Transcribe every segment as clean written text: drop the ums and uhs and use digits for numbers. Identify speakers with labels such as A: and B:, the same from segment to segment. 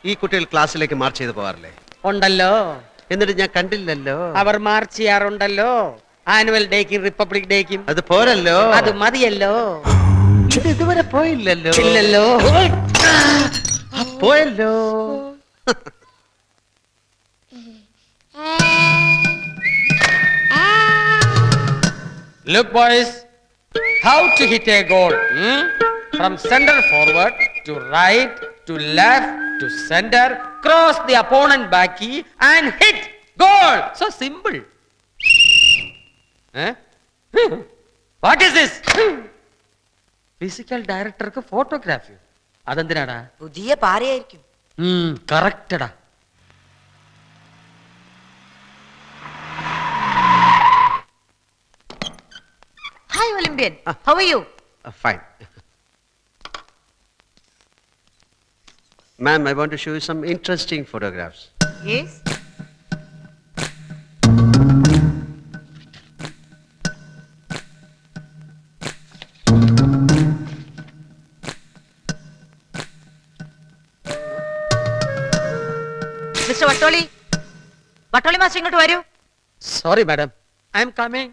A: ഈ കുട്ടികൾ ക്ലാസ്സിലേക്ക് മാർച്ച് ചെയ്ത് പോകാറില്ലേ?
B: ഉണ്ടല്ലോ.
A: എന്നിട്ട് ഞാൻ കണ്ടില്ലല്ലോ.
B: അവർ മാർച്ച് ചെയ്യാറുണ്ടല്ലോ, ആനുവൽ ഡേക്കും റിപ്പബ്ലിക് ഡേക്കും.
A: അത് പോരല്ലോ,
B: അത് മതിയല്ലോ.
A: ഇതുവരെ പോയില്ലല്ലോ.
B: ഇല്ലല്ലോ.
A: പോയല്ലോ.
B: Look boys, how to hit a goal? From center forward to right to left to center, cross the opponent backy and hit goal. So simple. What is this? Physical director ku photography. അതെന്തിനാടാ?
C: പുതിയ പാരയായിരിക്കും.
B: കറക്റ്റടാ.
C: Hi Olympian, how are you?
A: Fine. Ma'am, I want to show you some interesting photographs.
C: Yes. Mr. Vattoli, Vattoli master ingottu varu.
B: Sorry madam, I am coming.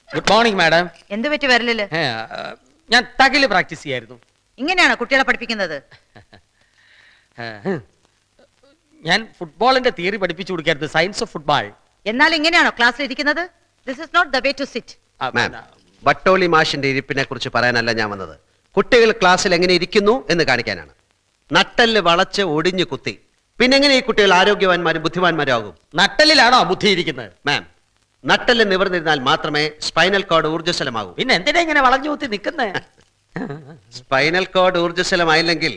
B: Good morning madam.
C: എന്തു പറ്റി വരലില്ല?
B: ഞാൻ തകില് practice ചെയ്യായിരുന്നു.
C: ഇങ്ങനെയാണോ കുട്ടികളെ പഠിപ്പിക്കുന്നത്?
B: ഞാൻ ഫുട്ബോളിന്റെ theory പഠിപ്പിച്ചു കൊടുക്കായിരുന്നു, സയൻസ് ഓഫ് ഫുട്ബോൾ.
C: എന്നാൽ ഇങ്ങനെയാണോ ക്ലാസ്സിൽ ഇരിക്കുന്നത്? This is not the way to sit.
A: മാം, വട്ടോളി മാഷിന്റെ ഇരിപ്പിനെ കുറിച്ച് പറയാനല്ല ഞാൻ വന്നത്. കുട്ടികൾ ക്ലാസ്സിൽ എങ്ങനെ ഇരിക്കുന്നു എന്ന് കാണിക്കാനാണ്. നട്ടല് വളച്ച് ഒടിഞ്ഞു കുത്തി പിന്നെ എങ്ങനെ ഈ കുട്ടികൾ ആരോഗ്യവാന്മാരും ബുദ്ധിമാന്മാരും ആകും?
B: നട്ടലിലാണോ ബുദ്ധി ഇരിക്കുന്നത്?
A: മാം, നട്ടല് നിവർന്നിരുന്നാൽ മാത്രമേ സ്പൈനൽ കോഡ് ഊർജ്ജസ്വലമാകൂ.
B: പിന്നെ എന്തിനാ ഇങ്ങനെ വളഞ്ഞു കുത്തി നിൽക്കുന്നേ?
A: സ്പൈനൽ കോഡ് ഊർജ്ജസ്വലമായില്ലെങ്കിൽ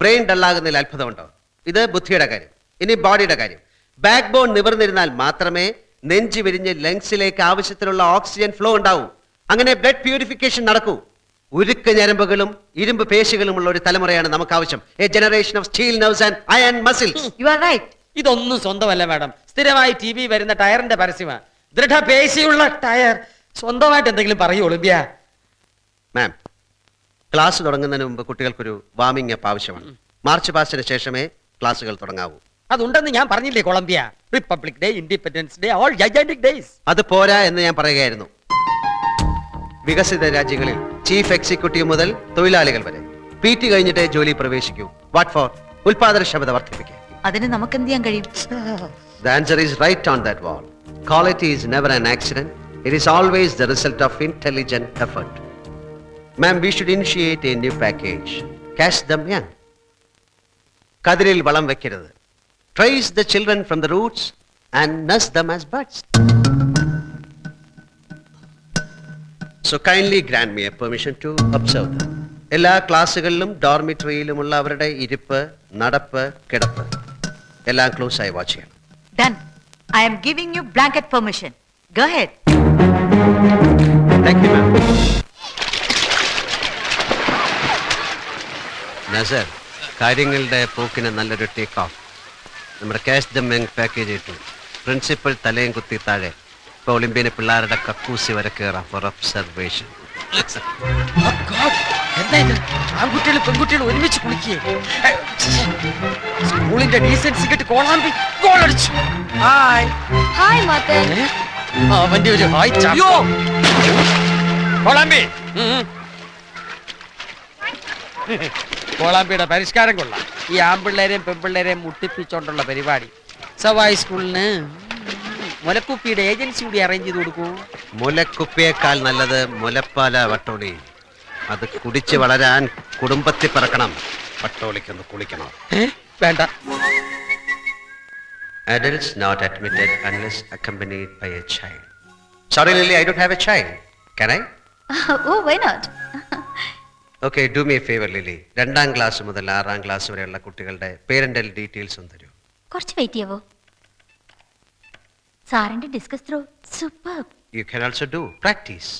A: ബ്രെയിൻ ഡള്ളാകുന്നതിൽ അത്ഭുതമുണ്ടോ? ഇത് ബുദ്ധിയുടെ കാര്യം. ഇനി ബോഡിയുടെ കാര്യം. ബാക്ക് ബോൺ നിവർന്നിരുന്നാൽ മാത്രമേ നെഞ്ച് വിരിഞ്ഞ് ലങ്സിലേക്ക് ആവശ്യത്തിനുള്ള ഓക്സിജൻ ഫ്ലോ ഉണ്ടാവൂ. അങ്ങനെ ബ്ലഡ് പ്യൂരിഫിക്കേഷൻ നടക്കൂ. ഉരുക്ക് ഞരമ്പുകളും ഇരുമ്പ് പേശികളുമുള്ള ഒരു തലമുറയാണ് നമുക്ക് ആവശ്യം. A generation of steel nerves and iron muscles.
C: You are right.
B: ഇതൊന്നും സ്വന്തമല്ല മാഡം, സ്ഥിരമായി TV വരുന്ന ടയറിന്റെ പരസ്യമാണ്. ദൃഢപേശിയുള്ള ടയർ. സ്വന്തമായിട്ട് എന്തെങ്കിലും പറയൂ ഒളിമ്പ്യ.
A: മാം, ക്ലാസ് തുടങ്ങുന്നതിന് മുമ്പ് കുട്ടികൾക്കൊരു വാമിംഗ് അപ്പ് ആവശ്യമാണ്. മാർച്ച് പാസ്റ്റിന് ശേഷമേ ക്ലാസ്സുകൾ തുടങ്ങാവൂ.
B: അതുണ്ടെന്ന് ഞാൻ പറഞ്ഞില്ലേ Colombia. Republic day, independence day, all gigantic days.
A: അത് പോരാ എന്ന് ഞാൻ പറയുകയായിരുന്നു. വികസിത രാജ്യങ്ങളിൽ ചീഫ് എക്സിക്യൂട്ടീവ് മുതൽ തൊഴിലാളികൾ വരെ PT കഴിഞ്ഞിട്ടേ ജോലി പ്രവേശിക്കൂ. What four? ഉൽപാദനക്ഷമത വർദ്ധിപ്പിക്കാൻ.
C: അതിന് നമുക്ക് എന്ത് ചെയ്യാൻ കഴിയും?
A: The answer is right on that wall. Quality is never an accident. It is always the result of intelligent effort. Ma'am, we should initiate a new package. Catch them young. കതിരിൽ വളം വെക്കരുത്. Trace the children from the roots and nurse them as buds. So kindly grant me a permission to observe them. എല്ലാ ക്ലാസ്സുകളിലും ഡോർമിറ്ററിയിലുമുള്ള അവരുടെ ഇരിപ്പ്, നടപ്പ്, കിടപ്പ് എല്ലാം close ആയി watch ചെയ്യണം.
C: Done. I am giving you blanket permission. Go ahead.
A: Thank you, ma'am. Nasar, കാര്യങ്ങളുടെ പോക്കിന് നല്ലൊരു ടേക്ക് ഓഫ്. നമ്മുടെ ക്യാഷ് ദ മെങ് പാക്കേജ് ഇട്ടു. പ്രിൻസിപ്പൽ തലയും കുത്തി താഴെ. ഇപ്പൊ ഒളിമ്പ്യന് പിള്ളേരുടെ കക്കൂസി വരെ കയറാം ഫോർ ഒബ്സർവേഷൻ.
B: ആൺകുട്ടികളും പെൺകുട്ടികളും ഒരുമിച്ച് കുളിക്കുകയെ സ്കൂളിന്റെ ഡീസൻസി കെട്ട് കോളാമ്പി ഗോൾ അടിച്ചു.
D: ഹായ് മാത്തൻ.
B: അവന്റെ ഒരു ഹായ് ചായോ കോളാമ്പി. കോളാമ്പിയുടെ പരിഷ്കാരം കൊള്ളാം. ഈ ആൺപിള്ളേരെയും പെൺപിള്ളേരെയും മുട്ടിപ്പിച്ചോണ്ടുള്ള പരിപാടി. സവായി സ്കൂളിന് മുലക്കുപ്പിയുടെ ഏജൻസി കൂടി അറേഞ്ച് ചെയ്ത് കൊടുക്കൂ.
A: മുലക്കുപ്പിയേക്കാൾ നല്ലത് മുലപ്പാല വട്ടോളി. അത് കുടിച്ച് വളരാൻ കുടുംബത്തിൽ പിറക്കണം. വട്ടോളിക്കൊന്ന് കുളിക്കണം.
B: വേണ്ട.
A: Adults not admitted unless accompanied by a child. Sorry Lily, I don't have a child. Can I?
D: Oh, why not?
A: Okay, do me a favor Lily. 2ാം class മുതൽ 6ാം ക്ലാസ് വരെയുള്ള കുട്ടികളുടെ പേരന്റൽ ഡീറ്റെയിൽസ് ഒന്ന് തരൂ.
D: കുറച്ച് വെയിറ്റ് ചെയ്യാവോ? സാറിന്റെ discus throw super.
A: You can also do practice.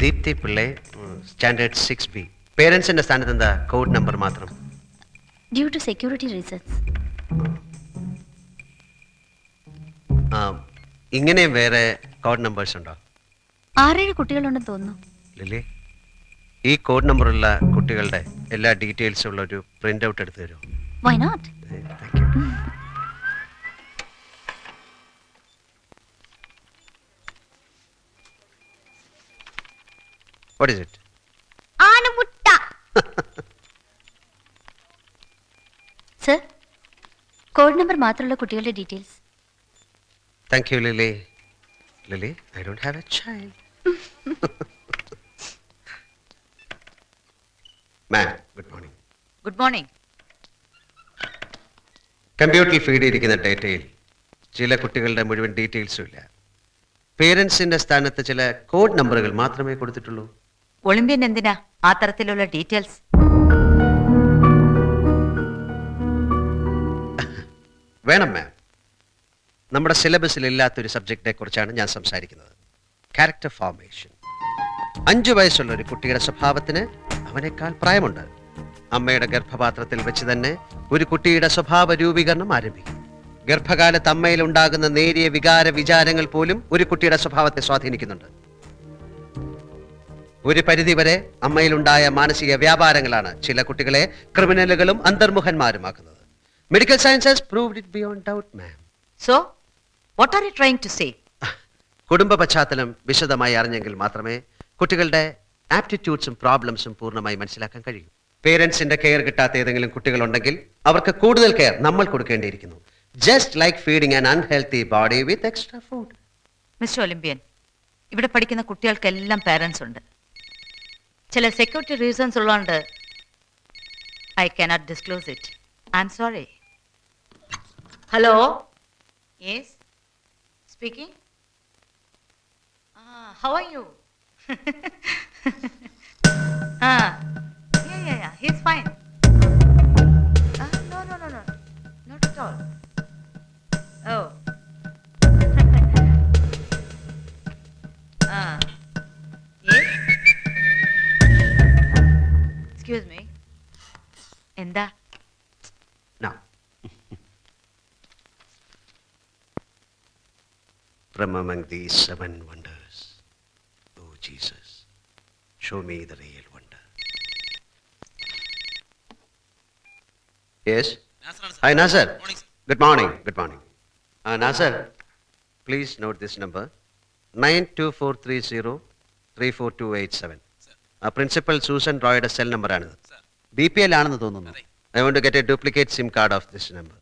A: Deepthi Pillai, standard 6B. പേരൻസിന്റെ സ്ഥാനത്ത് എന്താ കോഡ് നമ്പർ മാത്രം?
D: Due to security reasons.
A: ഇങ്ങനെയും വേറെ കോഡ് നമ്പേഴ്സ് ഉണ്ടോ?
D: 6-7 കുട്ടികളുണ്ടെന്ന് തോന്നുന്നു.
A: ലില്ലി, ഈ കോഡ് നമ്പറുള്ള കുട്ടികളുടെ എല്ലാ ഡീറ്റെയിൽസും ഉള്ള ഒരു പ്രിന്റ് ഔട്ട് എടുത്തു തരുമോ?
D: Why not?
A: Thank you. What is it?
D: ആനമുട്ട. സർ, കോഡ് നമ്പർ മാത്രമുള്ള കുട്ടികളുടെ details.
A: Thank you, Lily. Lily, I don't have a child. Ma'am, good morning.
C: Good morning.
A: കമ്പ്യൂട്ടറിൽ ഫീഡ് ചെയ്തിരിക്കുന്ന ഡേറ്റയിൽ ചില കുട്ടികളുടെ മുഴുവൻ ഡീറ്റെയിൽസും ഇല്ല. പേരൻസിന്റെ സ്ഥാനത്ത് ചില കോഡ് നമ്പറുകൾ മാത്രമേ കൊടുത്തിട്ടുള്ളൂ.
C: ഒളിമ്പ്യൻ എന്തിനാ ആ തരത്തിലുള്ള ഡീറ്റെയിൽസ്?
A: വേണം മാം. നമ്മുടെ സിലബസിൽ ഇല്ലാത്തൊരു സബ്ജക്റ്റിനെ കുറിച്ചാണ് ഞാൻ സംസാരിക്കുന്നത്. Character formation. 5 വയസ്സുള്ള ഒരു കുട്ടിയുടെ സ്വഭാവത്തിന് അവനേക്കാൾ പ്രായമുണ്ട്. അമ്മയുടെ ഗർഭപാത്രത്തിൽ വെച്ച് തന്നെ ഒരു കുട്ടിയുടെ സ്വഭാവ രൂപീകരണം ആരംഭിക്കും. ഗർഭകാലത്ത് അമ്മയിൽ ഉണ്ടാകുന്ന നേരിയ വികാര വിചാരങ്ങൾ പോലും ഒരു കുട്ടിയുടെ സ്വഭാവത്തെ സ്വാധീനിക്കുന്നുണ്ട്. ഒരു പരിധിവരെ അമ്മയിലുണ്ടായ മാനസിക വ്യാപാരങ്ങളാണ് ചില കുട്ടികളെ ക്രിമിനലുകളും അന്തർമുഖന്മാരുമാക്കുന്നത്. Medical science has proved it beyond doubt ma'am.
C: So what are you trying to say?
A: കുടുംബ പശ്ചാത്തലം വിശദമായി അറിഞ്ഞെങ്കിൽ മാത്രമേ കുട്ടികളുടെ ആപ്റ്റിറ്റ്യൂഡ്സും പ്രോബ്ലംസും പൂർണ്ണമായി മനസ്സിലാക്കാൻ കഴിയൂ. പേരൻസിന്റെ കെയർ കിട്ടാത്ത ഏതെങ്കിലും കുട്ടികളുണ്ടെങ്കിൽ അവർക്ക് കൂടുതൽ കെയർ നമ്മൾ കൊടുക്കേണ്ടിയിരിക്കുന്നു. Just like feeding an unhealthy body with extra food.
C: Mister Olympian, ഇവിടെ പഠിക്കുന്ന കുട്ടികൾക്കെല്ലാം പാരൻസ് ഉണ്ട്. ചില സെക്യൂരിറ്റി റീസൺസ് ഉള്ളതുകൊണ്ട് I cannot disclose it. I am sorry. Hello, yes speaking. How are you? Yeah, he's fine. No, not at all. Oh. Yes. Excuse me. എന്താ?
A: Now, from among these 7 wonders, oh Jesus, show me the real wonder. Yes? Hi, Nasser. Good morning. Good morning. Nasser, please note this number, 9243034287. Principal Susan Royയുടെ cell നമ്പറാണിത്. BPL ആണെന്ന് തോന്നുന്നു. I want to get a duplicate SIM card of this number.